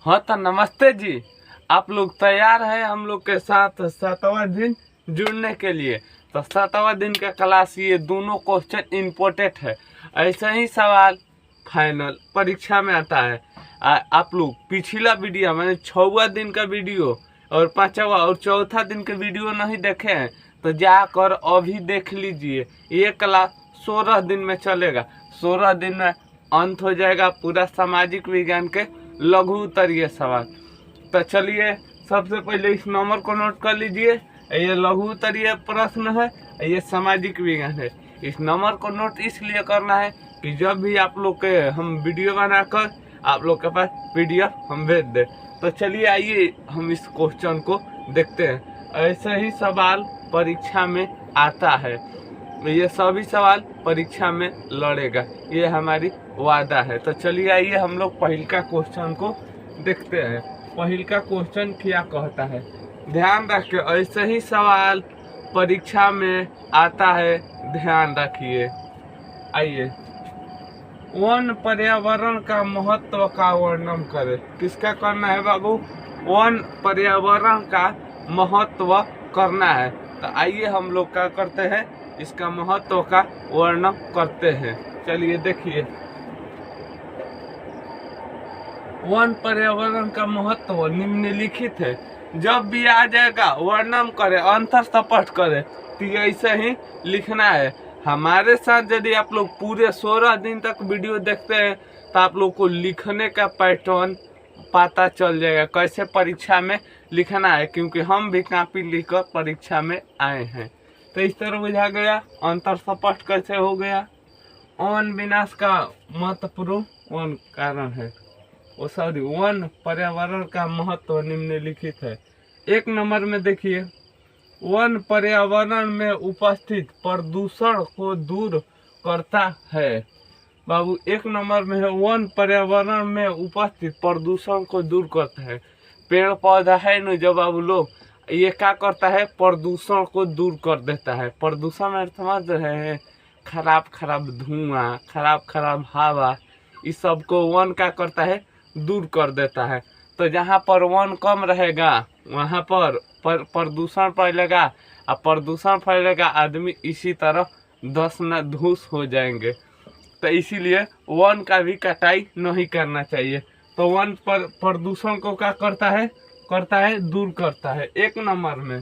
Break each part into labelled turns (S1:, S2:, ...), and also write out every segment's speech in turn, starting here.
S1: हाँ तो नमस्ते जी। आप लोग तैयार हैं हम लोग के साथ 7वां दिन जुड़ने के लिए। तो 7वां दिन का क्लास ये दोनों क्वेश्चन इम्पोर्टेंट है। ऐसा ही सवाल फाइनल परीक्षा में आता है। आप लोग पिछला वीडियो मैंने 6वां दिन का वीडियो और 5वां और चौथा दिन के वीडियो नहीं देखे हैं तो जाकर अभी देख लीजिए। ये क्लास 16 दिन में चलेगा। 16 दिन में अंत हो जाएगा पूरा सामाजिक विज्ञान के लघु उत्तरीय सवाल। तो चलिए सबसे पहले इस नंबर को नोट कर लीजिए। ये लघु उत्तरीय प्रश्न है, ये सामाजिक विज्ञान है। इस नंबर को नोट इसलिए करना है कि जब भी आप लोग के हम वीडियो बनाकर आप लोग के पास पीडीएफ हम भेज दें। तो चलिए आइए हम इस क्वेश्चन को देखते हैं। ऐसे ही सवाल परीक्षा में आता है, ये सभी सवाल परीक्षा में लड़ेगा, ये हमारी वादा है। तो चलिए आइए हम लोग पहल का क्वेश्चन को देखते हैं। पहल का क्वेश्चन क्या कहता है, ध्यान रखिए ऐसे ही सवाल परीक्षा में आता है, ध्यान रखिए। आइए, वन पर्यावरण का महत्व का वर्णन करें। किसका करना है बाबू? वन पर्यावरण का महत्व करना है। तो आइए हम लोग क्या करते हैं, इसका महत्व का वर्णन करते हैं। चलिए देखिए, वन पर्यावरण का महत्व निम्नलिखित है। जब भी आ जाएगा वर्णन करे, अंतर स्पष्ट करे, तो ऐसे ही लिखना है। हमारे साथ यदि आप लोग पूरे 16 दिन तक वीडियो देखते हैं तो आप लोग को लिखने का पैटर्न पता चल जाएगा, कैसे परीक्षा में लिखना है, क्योंकि हम भी कॉपी लिखकर परीक्षा में आए हैं। तो इस तरह बुझा गया, अंतर स्पष्ट कैसे हो गया। वन विनाश का महत्वपूर्ण वन कारण है, वो सॉरी वन पर्यावरण का महत्व निम्नलिखित है। एक नंबर में देखिए, वन पर्यावरण में उपस्थित प्रदूषण को दूर करता है। बाबू एक नंबर में है, वन पर्यावरण में उपस्थित प्रदूषण को दूर करता है। पेड़ पौधा है न जो बाबू लोग, ये क्या करता है, प्रदूषण को दूर कर देता है। प्रदूषण में समझ रहे हैं, खराब खराब धुआं, खराब खराब हवा, इस सब को वन क्या करता है, दूर कर देता है। तो जहाँ पर वन कम रहेगा वहाँ पर प्रदूषण फैलेगा, और प्रदूषण फैलेगा आदमी इसी तरह धस न धूस हो जाएंगे। तो इसीलिए वन का भी कटाई नहीं करना चाहिए। तो वन पर प्रदूषण को क्या करता है, दूर करता है। एक नंबर में,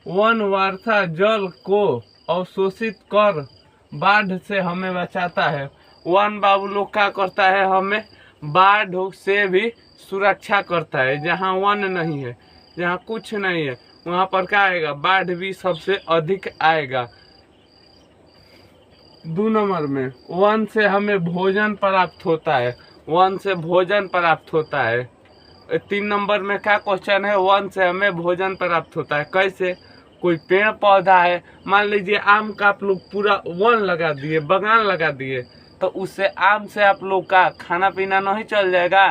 S1: वन वर्षा जल को अवशोषित कर बाढ़ से हमें बचाता है। वन बाबू लोग क्या करता है, हमें बाढ़ से भी सुरक्षा करता है। जहाँ वन नहीं है, जहाँ कुछ नहीं है, वहाँ पर क्या आएगा, बाढ़ भी सबसे अधिक आएगा। 2 नंबर में, वन से हमें भोजन प्राप्त होता है। वन से भोजन प्राप्त होता है। 3 नंबर में क्या क्वेश्चन है, वन से हमें भोजन प्राप्त होता है। कैसे? कोई पेड़ पौधा है, मान लीजिए आम का आप लोग पूरा वन लगा दिए, बगान लगा दिए, तो उससे आम से आप लोग का खाना पीना नहीं चल जाएगा।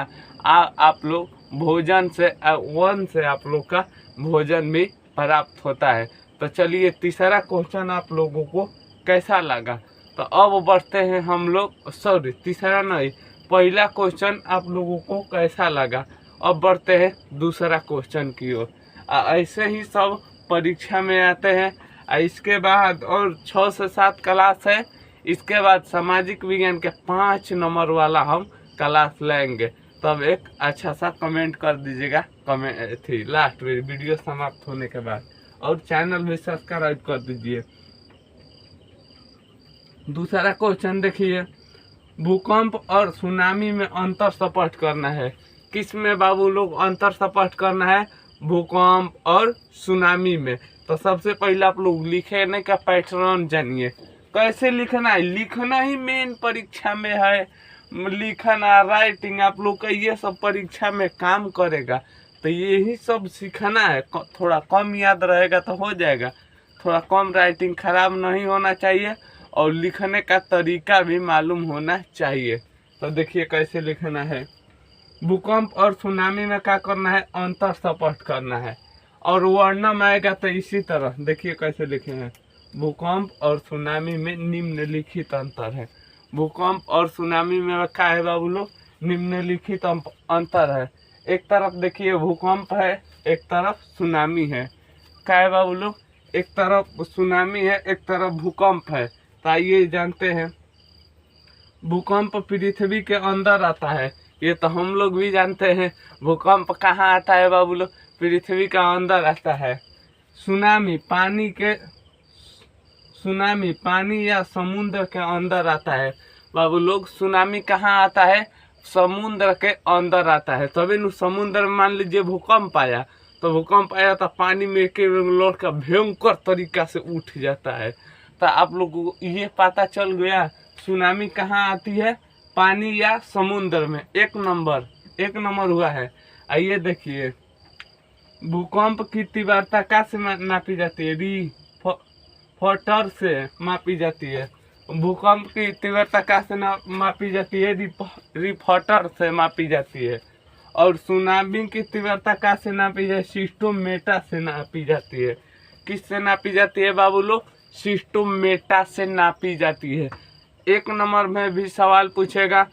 S1: आप लोग भोजन से, वन से आप लोग का भोजन भी प्राप्त होता है। तो चलिए तीसरा क्वेश्चन आप लोगों को कैसा लगा। तो अब बढ़ते हैं हम लोग, सॉरी तीसरा नहीं, पहला क्वेश्चन आप लोगों को कैसा लगा। अब बढ़ते हैं दूसरा क्वेश्चन की ओर। ऐसे ही सब परीक्षा में आते हैं। इसके बाद और 6 से 7 क्लास है। इसके बाद सामाजिक विज्ञान के 5 नंबर वाला हम क्लास लेंगे। तब एक अच्छा सा कमेंट कर दीजिएगा, कमेंट थी लास्ट में वीडियो समाप्त होने के बाद, और चैनल भी सब्सक्राइब कर दीजिए। दूसरा क्वेश्चन देखिए, भूकंप और सुनामी में अंतर स्पष्ट करना है। किस में बाबू लोग अंतर स्पष्ट करना है? भूकंप और सुनामी में। तो सबसे पहले आप लोग लिखने का पैटर्न जानिए, कैसे लिखना है। लिखना ही मेन परीक्षा में है, लिखना राइटिंग आप लोग का ये सब परीक्षा में काम करेगा। तो यही सब सीखना है। थोड़ा कम याद रहेगा तो हो जाएगा, थोड़ा कम राइटिंग खराब नहीं होना चाहिए, और लिखने का तरीका भी मालूम होना चाहिए। तो देखिए कैसे लिखना है। भूकंप और सुनामी में क्या करना है, अंतर स्पष्ट करना है। और वर्णन आएगा तो इसी तरह देखिए कैसे लिखे हैं, भूकंप और सुनामी में निम्नलिखित अंतर है। भूकंप और सुनामी में क्या है बाबू लोग, निम्नलिखित अंतर है। एक तरफ देखिए भूकंप है, एक तरफ सुनामी है। क्या है बाबू लोग, एक तरफ सुनामी है, एक तरफ भूकंप है। तो आइए जानते हैं। भूकंप पृथ्वी के अंदर आता है, ये तो हम लोग भी जानते हैं। भूकंप कहाँ आता है बाबू लोग, पृथ्वी का अंदर आता है। सुनामी पानी या समुद्र के अंदर आता है बाबू लोग। सुनामी कहाँ आता है, समुद्र के अंदर आता है। तभी न समुद्र में मान लीजिए भूकंप आया, तो भूकंप आया तो पानी में के लौट का भयंकर तरीका से उठ जाता है। तो आप लोग को ये पता चल गया सुनामी कहाँ आती है, पानी या समुद्र में। एक नंबर हुआ है। आइए देखिए, भूकंप की तीव्रता का से नापी जाती है, रिक्टर से मापी जाती है। भूकंप की तीव्रता का से मापी जाती है, रिक्टर से मापी जाती है। और सुनामी की तीव्रता का से नापी जाती है, सिस्टोमेटा से नापी जाती है। किससे नापी जाती है बाबू लोग, सिस्टोमेटा से नापी जाती है। एक नंबर में भी सवाल पूछेगा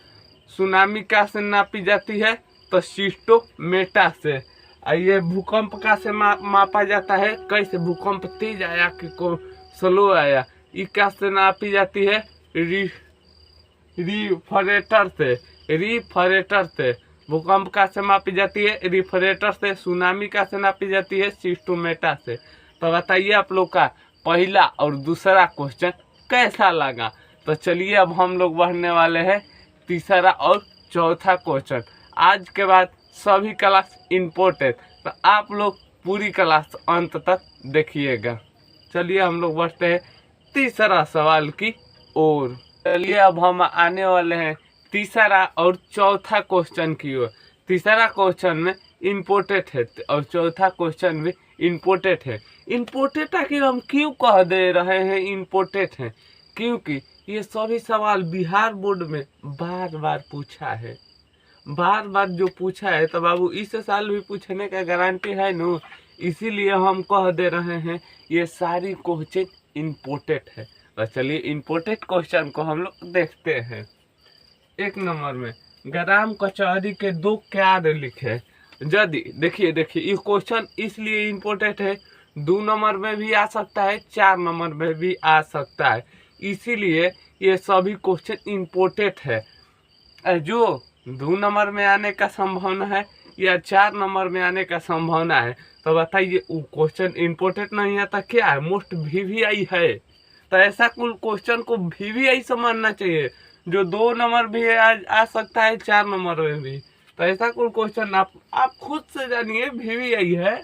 S1: सुनामी का से नापी जाती है तो सिस्टोमेटा से। आइए भूकंप का से मापा जाता है, कैसे भूकंप तेज आया कि को स्लो आया, ये का से नापी जाती है, रिफ्रेक्टर से। भूकंप का से मापी जाती है रिफ्रेक्टर से। सुनामी का से नापी जाती है सिस्टोमेटा से। तो बताइए आप लोग का पहला और दूसरा क्वेश्चन कैसा लगा। तो चलिए अब हम लोग बढ़ने वाले हैं तीसरा और चौथा क्वेश्चन। आज के बाद सभी क्लास इम्पोर्टेंट, तो आप लोग पूरी क्लास अंत तक देखिएगा। चलिए हम लोग बढ़ते हैं तीसरा सवाल की ओर। चलिए अब हम आने वाले हैं तीसरा और चौथा क्वेश्चन की ओर। तीसरा क्वेश्चन में इम्पोर्टेंट है और चौथा क्वेश्चन भी इम्पोर्टेंट है। इम्पोर्टेंट आखिर हम क्यों कह दे रहे हैं इम्पोर्टेंट है, क्योंकि ये सभी सवाल बिहार बोर्ड में बार बार पूछा है। बार बार जो पूछा है तो बाबू इस साल भी पूछने का गारंटी है न, इसीलिए हम कह दे रहे हैं ये सारी क्वेश्चन इम्पोर्टेंट है। तो चलिए इम्पोर्टेंट क्वेश्चन को हम लोग देखते हैं। एक नंबर में ग्राम कचहरी के 2 कार्य लिखे। यदि देखिए ये क्वेश्चन इसलिए इम्पोर्टेंट है, 2 नंबर में भी आ सकता है, 4 नंबर में भी आ सकता है, इसीलिए ये सभी क्वेश्चन इम्पोर्टेंट है। जो 2 नंबर में आने का संभावना है या 4 नंबर में आने का संभावना है, तो बताइए वो क्वेश्चन इम्पोर्टेंट नहीं है तो क्या है, मोस्ट वीवीआई है। तो ऐसा कुल क्वेश्चन को वीवीआई समझना चाहिए, जो 2 नंबर भी आ सकता है, 4 नंबर में भी। तो ऐसा कुल क्वेश्चन आप खुद से जानिए वीवीआई है।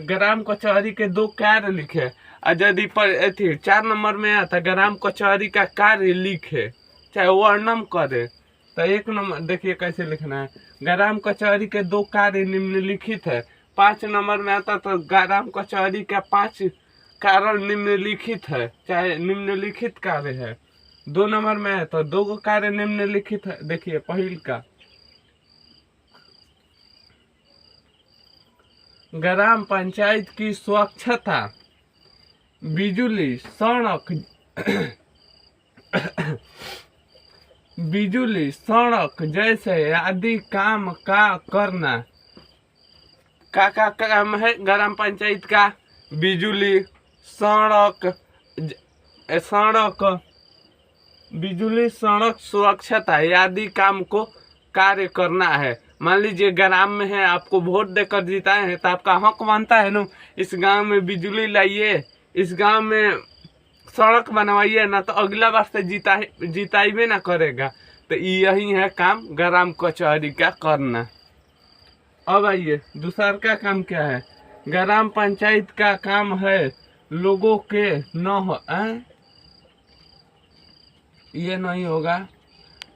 S1: ग्राम कचहरी के 2 कार्य लिखे, यदि 4 नंबर में आता ग्राम कचहरी का कार्य लिखे चाहे वर्णन करे। तो 1 नंबर देखिए कैसे लिखना है, ग्राम कचहरी के 2 कार्य निम्नलिखित है। 5 नंबर में आता तो ग्राम कचहरी का 5 कारण निम्नलिखित है, चाहे निम्नलिखित कार्य है। 2 नंबर में है तो 2 कार्य निम्नलिखित है। देखिए पहल का ग्राम पंचायत की स्वच्छता, बिजली, सड़क जैसे आदि काम का करना। का काम है ग्राम पंचायत का, बिजली, सड़क सुरक्षता आदि काम को कार्य करना है। मान लीजिए ग्राम में है, आपको वोट देकर जिताए हैं तो आपका हक बनता है ना, इस गांव में बिजली लाइए, इस गांव में सड़क बनवाइए ना, तो अगला बार से जिताइबे ना करेगा। तो यही है काम ग्राम कचहरी का करना। अब आइए दूसरा का काम क्या है, ग्राम पंचायत का काम है लोगों के ये नहीं होगा,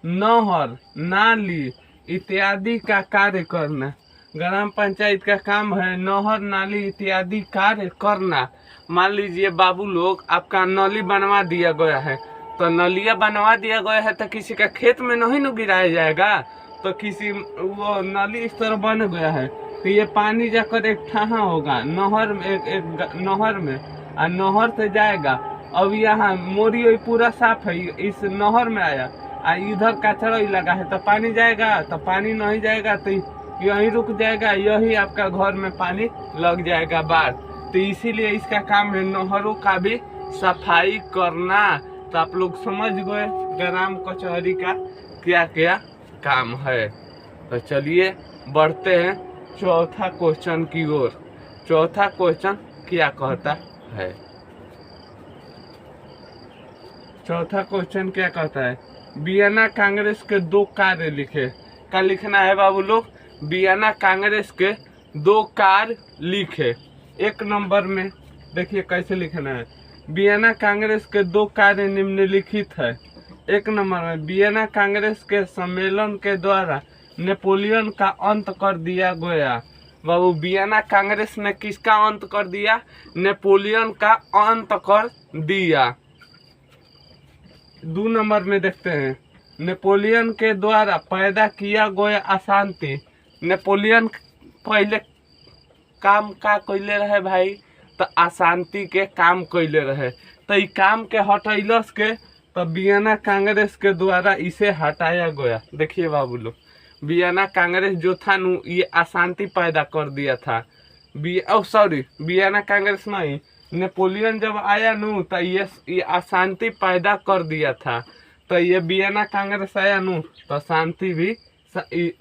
S1: नहर, नाली इत्यादि का कार्य करना। ग्राम पंचायत का काम है नहर, नाली इत्यादि कार्य करना। मान लीजिए बाबू लोग आपका नली बनवा दिया गया है, तो नलिया बनवा दिया गया है तो किसी का खेत में नहीं न गिराया जाएगा। तो किसी वो नली इस तरह बन गया है तो ये पानी जाकर एक ठहां होगा नहर में, एक नहर में, और नहर से जाएगा। अब यहाँ मोरी पूरा साफ है, इस नहर में आया, इधर कचरा ही लगा है तो पानी जाएगा, तो पानी नहीं जाएगा तो यहीं रुक जाएगा, यही आपका घर में पानी लग जाएगा बाढ़। तो इसीलिए इसका काम है नहरों का भी सफाई करना। तो आप लोग समझ गए ग्राम कचहरी का क्या क्या काम है। तो चलिए बढ़ते हैं चौथा क्वेश्चन की ओर। चौथा क्वेश्चन क्या कहता है? चौथा क्वेश्चन क्या कहता है? वियना कांग्रेस के 2 कार्य लिखे। क्या लिखना है बाबू लोग? वियना कांग्रेस के 2 कार्य लिखे। 1 नंबर में देखिए कैसे लिखना है। वियना कांग्रेस के 2 कार्य निम्नलिखित है। 1 नंबर में वियना कांग्रेस के सम्मेलन के द्वारा नेपोलियन का अंत कर दिया गया। बाबू वियना कांग्रेस ने किसका अंत कर दिया? नेपोलियन का अंत कर दिया। 2 नंबर में देखते हैं नेपोलियन के द्वारा पैदा किया गया अशांति। नेपोलियन पहले काम का कैले रहे भाई? तो अशांति के काम कैले रहे। तो ई काम के हटैलस के तो वियना कांग्रेस के द्वारा इसे हटाया गया। देखिए बाबू लोग, वियना कांग्रेस जो था नु ये अशांति पैदा कर दिया था। वियना कांग्रेस नहीं, नेपोलियन जब आया नु तो ये अशांति पैदा कर दिया था। तो ये वियना कांग्रेस आया नु तो शांति भी,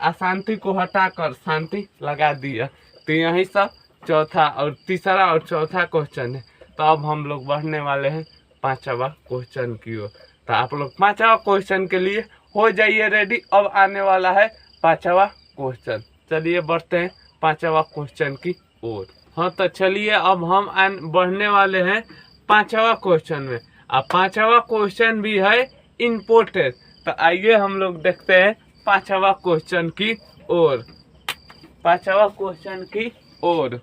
S1: अशांति को हटाकर शांति लगा दिया। तो यही सब चौथा और तीसरा और चौथा क्वेश्चन है। तो अब हम लोग बढ़ने वाले हैं 5वां क्वेश्चन की ओर। तो आप लोग 5वां क्वेश्चन के लिए हो जाइए रेडी। अब आने वाला है 5वां क्वेश्चन। चलिए बढ़ते हैं 5वां क्वेश्चन की ओर। हाँ तो चलिए अब हम बढ़ने वाले हैं 5वां क्वेश्चन में। अब 5वां क्वेश्चन भी है इम्पोर्टेंट। तो आइए हम लोग देखते हैं 5वां क्वेश्चन की ओर। 5वां क्वेश्चन की ओर।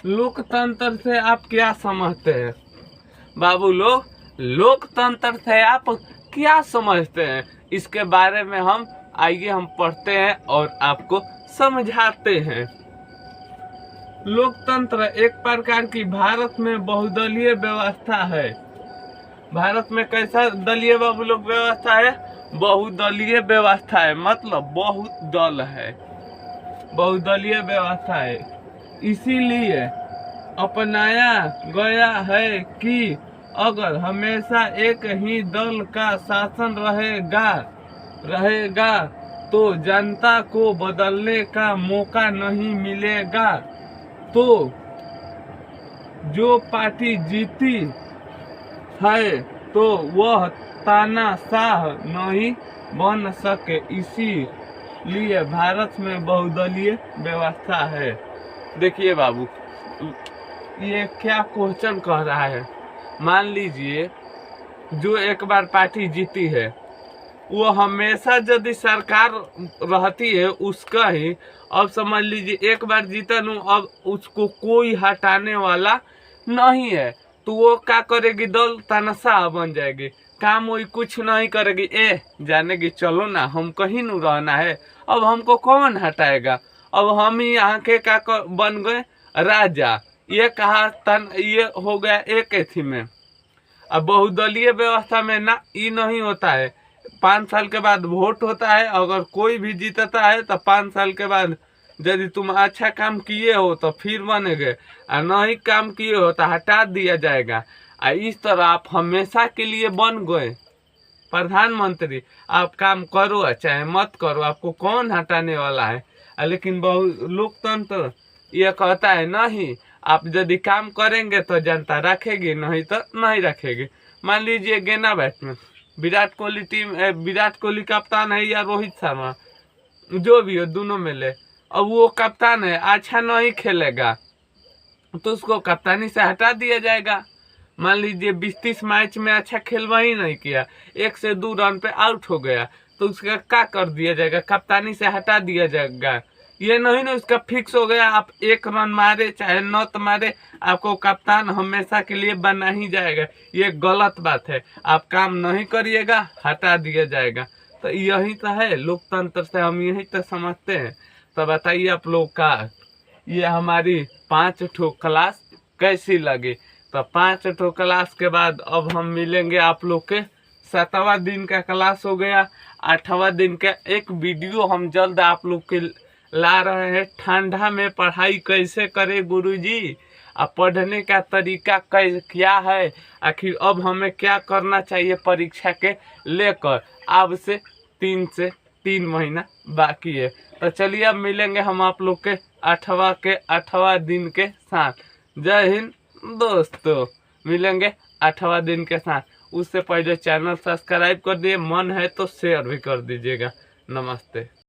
S1: लोकतंत्र से आप क्या समझते हैं? बाबू लोग, लोकतंत्र से आप क्या समझते हैं? इसके बारे में हम पढ़ते हैं और आपको समझाते हैं। लोकतंत्र एक प्रकार की भारत में बहुदलीय व्यवस्था है। भारत में कैसा दलीय बाबू लोग व्यवस्था है? बहुदलीय व्यवस्था है, मतलब बहुत दल है, बहुदलीय व्यवस्था है। इसीलिए अपनाया गया है कि अगर हमेशा एक ही दल का शासन रहेगा तो जनता को बदलने का मौका नहीं मिलेगा। तो जो पार्टी जीती है तो वह तानाशाह नहीं बन सके। इसीलिए भारत में बहुदलीय व्यवस्था है। देखिए बाबू, ये क्या क्वेश्चन कह रहा है? मान लीजिए जो एक बार पार्टी जीती है वो हमेशा यदि सरकार रहती है उसका ही, अब समझ लीजिए एक बार जीता नु, अब उसको कोई हटाने वाला नहीं है, तो वो क्या करेगी? दल तानाशाह बन जाएगी, काम वही कुछ नहीं करेगी। जाने की चलो ना, हम कहीं नहीं रहना है, अब हमको कौन हटाएगा? अब हम ही यहाँ के क्या बन गए? राजा। ये कहा तन, ये हो गया एक एथी में। अब बहुदलीय व्यवस्था में ना ये नहीं होता है। 5 साल के बाद वोट होता है, अगर कोई भी जीतता है तो 5 साल के बाद यदि तुम अच्छा काम किए हो तो फिर बनेगे, और नहीं काम किए हो तो हटा दिया जाएगा। इस तरह आप हमेशा के लिए बन गए प्रधानमंत्री। आप काम करो चाहे मत करो, आपको कौन हटाने वाला है? लेकिन लोकतंत्र ये कहता है नहीं, आप यदि काम करेंगे तो जनता रखेगी, नहीं तो नहीं रखेगी। मान लीजिए गेंदा बैट्समैन, विराट कोहली टीम, विराट कोहली कप्तान है या रोहित शर्मा, जो भी हो दोनों में ले, अब वो कप्तान है, अच्छा नहीं खेलेगा तो उसको कप्तानी से हटा दिया जाएगा। मान लीजिए 20-30 मैच में अच्छा खेलवा ही नहीं किया, 1 से 2 रन पे आउट हो गया, तो उसका क्या कर दिया जाएगा? कप्तानी से हटा दिया जाएगा। ये नहीं ना उसका फिक्स हो गया, आप 1 रन मारे चाहे नॉट मारे, आपको कप्तान हमेशा के लिए बना ही जाएगा। ये गलत बात है, आप काम नहीं करिएगा, हटा दिया जाएगा। तो यही तो है लोकतंत्र से हम यही तो समझते हैं। तो बताइए आप लोग का ये हमारी 5 ठो क्लास कैसी लगी? तो 5 ठो क्लास के बाद अब हम मिलेंगे आप लोग के 7वां दिन का क्लास हो गया। 8वां दिन का एक वीडियो हम जल्द आप लोग के ला रहे हैं। ठंडा में पढ़ाई कैसे करें गुरुजी, अब पढ़ने का तरीका क्या है, आखिर अब हमें क्या करना चाहिए परीक्षा के लेकर। अब से 3 महीना बाकी है। तो चलिए अब मिलेंगे हम आप लोग के 8वां दिन के साथ। जय हिंद दोस्तों, मिलेंगे 8वां दिन के साथ। उससे पहले चैनल सब्सक्राइब कर दिए, मन है तो शेयर भी कर दीजिएगा। नमस्ते।